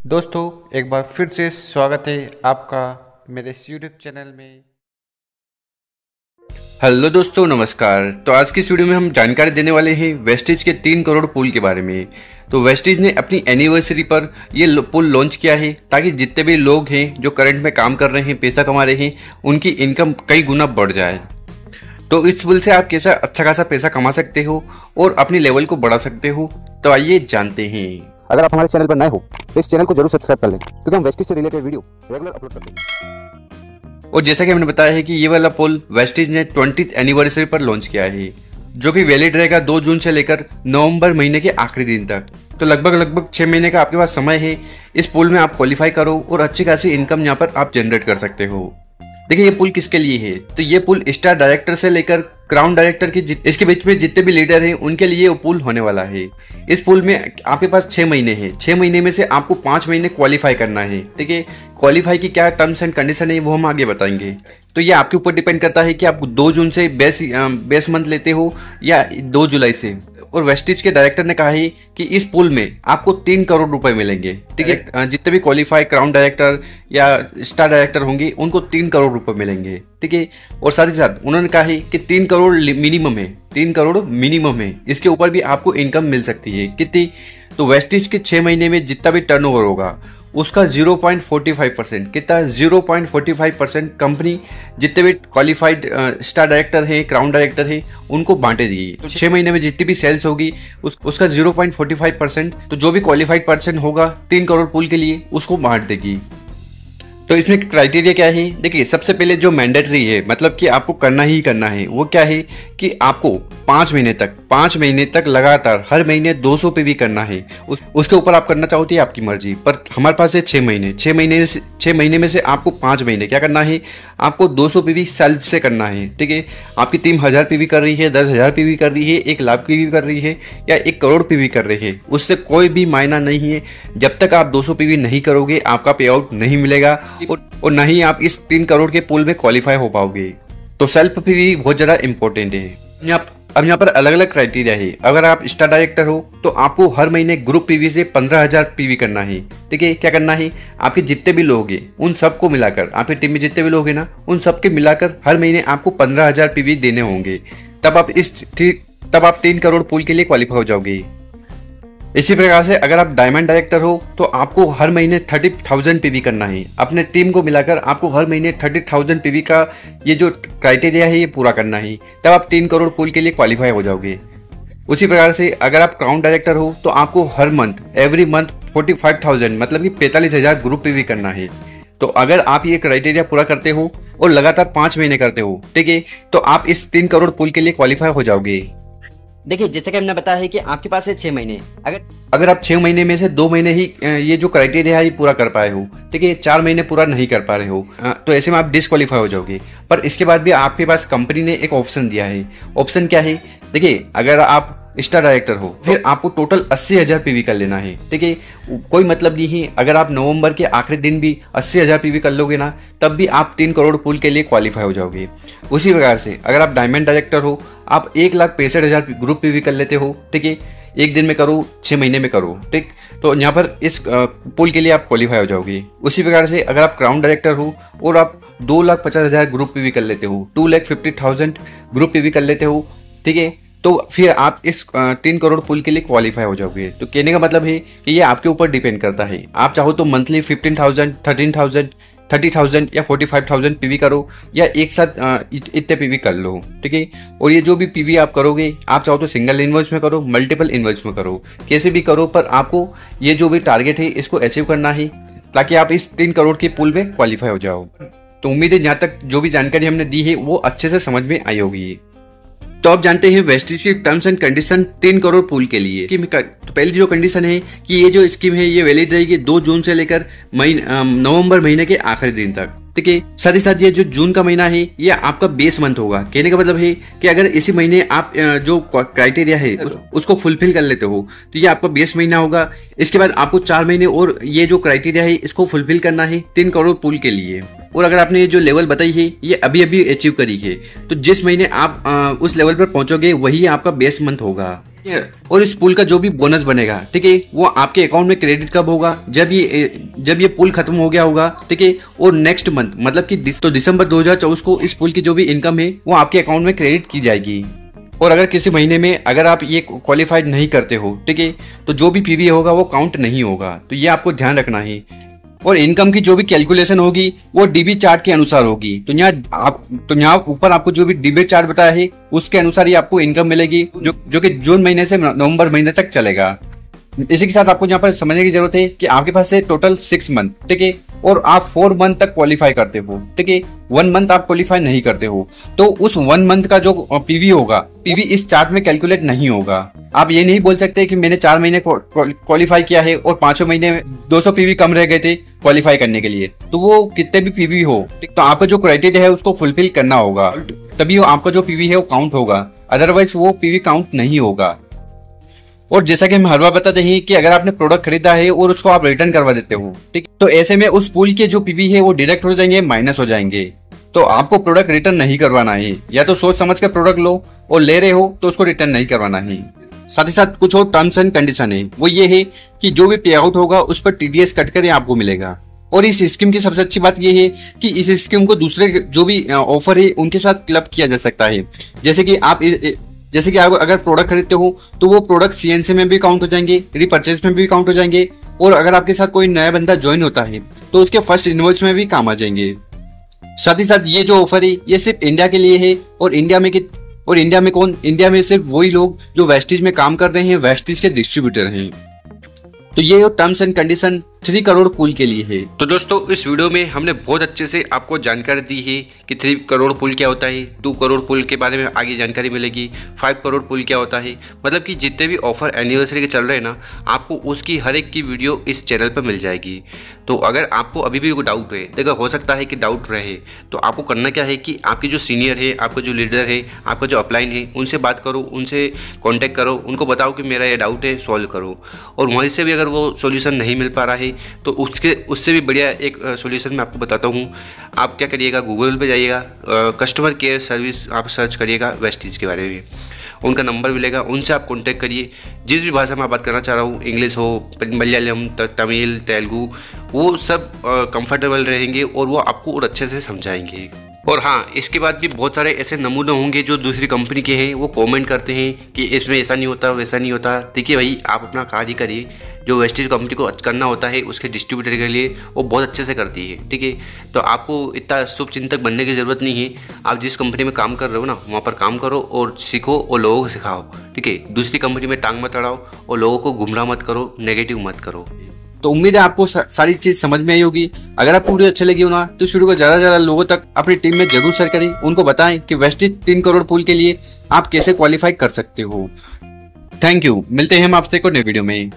दोस्तों एक बार फिर से स्वागत है आपका मेरे इस यूट्यूब चैनल में। हेलो दोस्तों, नमस्कार। तो आज की इस वीडियो में हम जानकारी देने वाले हैं वेस्टिज के 3 करोड़ पुल के बारे में। तो वेस्टिज ने अपनी एनिवर्सरी पर ये पुल लॉन्च किया है ताकि जितने भी लोग हैं जो करंट में काम कर रहे हैं, पैसा कमा रहे हैं, उनकी इनकम कई गुना बढ़ जाए। तो इस पुल से आप कैसा अच्छा खासा पैसा कमा सकते हो और अपनी लेवल को बढ़ा सकते हो, तो आइए जानते हैं। अगर आप हमारे चैनल पर नए हो तो इस चैनल को जरूर सब्सक्राइब कर लें, क्योंकि हम वेस्टिज से रिलेटेड वीडियो रेगुलर अपलोड करते हैं। और जैसा कि हमने बताया है कि ये वाला पुल वेस्टिज ने 20th एनिवर्सरी पर लॉन्च किया है, जो कि वैलिड रहेगा 2 जून से लेकर नवंबर महीने के आखिरी दिन तक। तो लगभग 6 महीने का आपके पास समय है। इस पुल में आप क्वालिफाई करो और अच्छी खासी इनकम यहाँ पर आप जनरेट कर सकते हो। देखिए ये पुल किसके लिए है, तो ये पुल स्टार डायरेक्टर से लेकर क्राउन डायरेक्टर की इसके बीच में जितने भी लीडर हैं उनके लिए ये पुल होने वाला है। इस पुल में आपके पास 6 महीने हैं। 6 महीने में से आपको 5 महीने क्वालिफाई करना है। ठीक है, क्वालिफाई की क्या टर्म्स एंड कंडीशन है वो हम आगे बताएंगे। तो ये आपके ऊपर डिपेंड करता है कि आप 2 जून से बेस मंथ लेते हो या 2 जुलाई से। और वेस्टिज के डायरेक्टर ने कहा है कि इस पुल में आपको 3 करोड़ रुपए मिलेंगे। ठीक है, जितने भी क्वालिफाई क्राउन डायरेक्टर या स्टार डायरेक्टर होंगे उनको 3 करोड़ रुपए मिलेंगे। ठीक है, और साथ ही साथ उन्होंने कहा है कि 3 करोड़ मिनिमम है, 3 करोड़ मिनिमम है। इसके ऊपर भी आपको इनकम मिल सकती है। कितनी? तो वेस्टिज के 6 महीने में जितना भी टर्नओवर होगा उसका 0.45%, कितना? 0.45% कंपनी जितने भी क्वालिफाइड स्टार डायरेक्टर हैं, क्राउन डायरेक्टर हैं, उनको बांटे दी। तो 6 महीने में जितनी भी सेल्स होगी उसका 0.45%, तो जो भी क्वालिफाइड पर्सन होगा 3 करोड़ पुल के लिए उसको बांट देगी। तो इसमें क्राइटेरिया क्या है? देखिए, सबसे पहले जो मैंडेटरी है, मतलब कि आपको करना ही करना है, वो क्या है कि आपको 5 महीने तक लगातार हर महीने 200 पीवी करना है। उसके ऊपर आप करना चाहो तो आपकी मर्जी, पर हमारे पास है 6 महीने। 6 महीने में से आपको 5 महीने क्या करना है? आपको 200 पीवी सेल्फ से करना है। ठीक है, आपकी टीम 1000 पीवी कर रही है, 10,000 पीवी कर रही है, 1 लाख पीवी कर रही है या 1 करोड़ पीवी कर रही है, उससे कोई भी मायना नहीं है। जब तक आप 200 पीवी नहीं करोगे आपका पे आउट नहीं मिलेगा और न ही आप इस 3 करोड़ के पुल में क्वालिफाई हो पाओगे। तो सेल्फ पीवी बहुत ज्यादा इंपॉर्टेंट है। अब यहाँ पर अलग अलग क्राइटेरिया है। अगर आप स्टार डायरेक्टर हो तो आपको हर महीने ग्रुप पीवी से 15,000 पीवी करना है। ठीक है, क्या करना है? आपके जितने भी लोग हैं उन सबको मिलाकर, आपकी टीम में जितने भी लोग हैं ना, उन सबके मिलाकर हर महीने आपको 15,000 पीवी देने होंगे। तब आप 3 करोड़ पुल के लिए क्वालिफाई हो जाओगे। इसी प्रकार से अगर आप डायमंड डायरेक्टर हो तो आपको हर महीने 30,000 पीवी करना है। अपने टीम को मिलाकर आपको हर महीने 30,000 पीवी का ये जो क्राइटेरिया है ये पूरा करना है। तब आप 3 करोड़ पुल के लिए क्वालिफाई हो जाओगे। उसी प्रकार से अगर आप क्राउन डायरेक्टर हो तो आपको हर मंथ एवरी मंथ 45,000 मतलब कि 45,000 ग्रुप पीवी करना है। तो अगर आप ये क्राइटेरिया पूरा करते हो और लगातार 5 महीने करते हो, ठीक है, तो आप इस 3 करोड़ पुल के लिए क्वालिफाई हो जाओगे। देखिए, जैसे कि हमने बताया है कि आपके पास है 6 महीने। अगर आप 6 महीने में से 2 महीने ही ये जो क्राइटेरिया है ये पूरा कर पाए हो, ठीक है, 4 महीने पूरा नहीं कर पा रहे हो, तो ऐसे में आप डिस्क्वालीफाई हो जाओगे। पर इसके बाद भी आपके पास कंपनी ने एक ऑप्शन दिया है। ऑप्शन क्या है? देखिए, अगर आप स्टार डायरेक्टर हो फिर आपको टोटल 80,000 पीवी कर लेना है। ठीक है, कोई मतलब नहीं है अगर आप नवंबर के आखिरी दिन भी 80,000 पीवी कर लोगे ना, तब भी आप 3 करोड़ पुल के लिए क्वालिफाई हो जाओगे। उसी प्रकार से अगर आप डायमंड डायरेक्टर हो, आप 1,65,000 ग्रुप पीवी कर लेते हो। ठीक है, 1 दिन में करो, 6 महीने में करो, ठीक, तो यहाँ पर इस पुल के लिए आप क्वालिफाई हो जाओगे। उसी प्रकार से अगर आप क्राउन डायरेक्टर हो और आप 2,50,000 ग्रुप पीवी कर लेते हो, 2,50,000 ग्रुप पीवी कर लेते हो, ठीक है, तो फिर आप इस 3 करोड़ पुल के लिए क्वालिफाई हो जाओगे। तो कहने का मतलब है कि ये आपके ऊपर डिपेंड करता है। आप चाहो तो मंथली 15,000, 13,000, 30,000 या 45,000 पीवी करो या एक साथ इतने पीवी कर लो। ठीक है, और ये जो भी पीवी आप करोगे, आप चाहो तो सिंगल इनवॉइस में करो, मल्टीपल इनवॉइस में करो, कैसे भी करो, पर आपको ये जो भी टारगेट है इसको अचीव करना है ताकि आप इस 3 करोड़ के पुल में क्वालिफाई हो जाओ। तो उम्मीद है यहाँ तक जो भी जानकारी हमने दी है वो अच्छे से समझ में आई होगी। तो आप जानते हैं वेस्टिज की टर्म्स एंड कंडीशन 3 करोड़ पुल के लिए। तो पहली जो कंडीशन है कि ये जो स्कीम है ये वैलिड रहेगी 2 जून से लेकर नवंबर महीने के आखिरी दिन तक। ठीक है, साथ ही साथ ये जो जून का महीना है ये आपका बेस मंथ होगा। कहने का मतलब है कि अगर इसी महीने आप जो क्राइटेरिया है उसको फुलफिल कर लेते हो तो ये आपका बेस महीना होगा। इसके बाद आपको 4 महीने और ये जो क्राइटेरिया है इसको फुलफिल करना है 3 करोड़ पुल के लिए। और अगर आपने ये जो लेवल बताई है ये अभी अभी अचीव करी है, तो जिस महीने आप उस लेवल पर पहुंचोगे वही आपका बेस मंथ होगा। और इस पूल का जो भी बोनस बनेगा, ठीक है, वो आपके अकाउंट में क्रेडिट कब होगा, जब ये पूल खत्म हो गया होगा, ठीक है, और नेक्स्ट मंथ मतलब कि दिसंबर 2024 को इस पूल की जो भी इनकम है वो आपके अकाउंट में क्रेडिट की जाएगी। और अगर किसी महीने में अगर आप ये क्वालिफाइड नहीं करते हो, ठीक है, तो जो भी पीवी होगा वो काउंट नहीं होगा। तो ये आपको ध्यान रखना है। और इनकम की जो भी कैलकुलेशन होगी वो डीबी चार्ट के अनुसार होगी। तो यहाँ ऊपर आपको जो भी डीबी चार्ट बताया है उसके अनुसार ही आपको इनकम मिलेगी, जो कि जून महीने से नवंबर महीने तक चलेगा। इसी के साथ आपको यहाँ पर समझने की जरूरत है कि आपके पास है टोटल 6 मंथ, ठीक है, और आप 4 मंथ तक क्वालिफाई करते हो, ठीक है, 1 मंथ आप क्वालिफाई नहीं करते हो, तो उस 1 मंथ का जो पीवी होगा, पीवी इस चार्ट में कैलकुलेट नहीं होगा। आप ये नहीं बोल सकते कि मैंने 4 महीने क्वालिफाई किया है और 5 महीने में 200 पीवी कम रह गए थे क्वालिफाई करने के लिए, तो वो कितने भी पीवी हो, तो आपका जो क्राइटेरिया है उसको फुलफिल करना होगा, तभी आपका जो पीवी है वो काउंट होगा, अदरवाइज वो पीवी काउंट नहीं होगा। और जैसा कि हम हर बार बताते हैं कि अगर आपने प्रोडक्ट खरीदा है और उसको आप रिटर्न करवा देते हो, ठीक, तो ऐसे में उस पूल के जो पीवी है वो डिडक्ट हो जाएंगे, माइनस हो जाएंगे। तो आपको प्रोडक्ट रिटर्न नहीं करवाना है, या तो सोच समझ कर प्रोडक्ट लो और ले रहे हो तो उसको रिटर्न नहीं करवाना है। साथ ही साथ कुछ और टर्म्स एंड कंडीशन है, वो ये है कि जो भी पे आउट होगा उस पर टीडीएस कट कर आपको मिलेगा। और इस स्कीम की सबसे अच्छी बात यह है कि इस स्कीम को दूसरे जो भी ऑफर है उनके साथ क्लब किया जा सकता है। जैसे कि आप अगर प्रोडक्ट खरीदते हो तो वो प्रोडक्ट सीएनसी में भी काउंट हो जाएंगे, रीपरचेज में भी काउंट हो जाएंगे, और अगर आपके साथ कोई नया बंदा ज्वाइन होता है तो उसके फर्स्ट इनवॉइस में भी काम आ जाएंगे। साथ ही साथ ये जो ऑफर है ये सिर्फ इंडिया के लिए है, और इंडिया में कौन, इंडिया में सिर्फ वही लोग जो वेस्टीज में काम कर रहे हैं, वेस्टीज के डिस्ट्रीब्यूटर हैं। तो ये terms and condition 3 crore pool के लिए है। तो दोस्तों इस वीडियो में हमने बहुत अच्छे से आपको जानकारी दी है कि 3 करोड़ पूल क्या होता है, 2 करोड़ पूल के बारे में आगे जानकारी मिलेगी, 5 करोड़ पूल क्या होता है, मतलब कि जितने भी ऑफर एनिवर्सरी के चल रहे हैं ना, आपको उसकी हर एक की वीडियो इस चैनल पर मिल जाएगी। तो अगर आपको अभी भी कोई डाउट है, देखो हो सकता है कि डाउट रहे, तो आपको करना क्या है कि आपके जो सीनियर है, आपका जो लीडर है, आपका जो अपलाइन है, उनसे बात करो, उनसे कॉन्टेक्ट करो, उनको बताओ कि मेरा ये डाउट है, सॉल्व करो। और वहीं से भी अगर वो सॉल्यूशन नहीं मिल पा रहा है तो उससे भी बढ़िया एक सॉल्यूशन मैं आपको बताता हूँ। आप क्या करिएगा, गूगल पे जाइएगा, कस्टमर केयर सर्विस आप सर्च करिएगा वेस्टीज के बारे में, उनका नंबर मिलेगा, उनसे आप कांटेक्ट करिए। जिस भी भाषा में आप बात करना चाह रहा हूँ, इंग्लिश हो, मलयालम, तमिल, तेलुगु, वो सब कंफर्टेबल रहेंगे और वो आपको और अच्छे से समझाएंगे। और हाँ, इसके बाद भी बहुत सारे ऐसे नमूने होंगे जो दूसरी कंपनी के हैं, वो कमेंट करते हैं कि इसमें ऐसा नहीं होता, वैसा नहीं होता। देखिए भाई, आप अपना कार्य करिए, जो वेस्टीज कंपनी को करना होता है उसके डिस्ट्रीब्यूटर के लिए वो बहुत अच्छे से करती है, ठीक है। तो आपको इतना शुभ चिंतक बनने की ज़रूरत नहीं है। आप जिस कंपनी में काम कर रहे हो ना, वहाँ पर काम करो और सीखो और लोगों को सिखाओ, ठीक है। दूसरी कंपनी में टांग मत अड़ाओ और लोगों को गुमराह मत करो, नेगेटिव मत करो। तो उम्मीद है आपको सारी चीज समझ में आई होगी। अगर आपको वीडियो अच्छी लगी हो ना, तो इस वीडियो को ज्यादा लोगों तक अपनी टीम में जरूर शेयर करें, उनको बताएं कि वेस्टीज 3 करोड़ पूल के लिए आप कैसे क्वालिफाई कर सकते हो। थैंक यू, मिलते हैं हम आपसे एक और नए वीडियो में।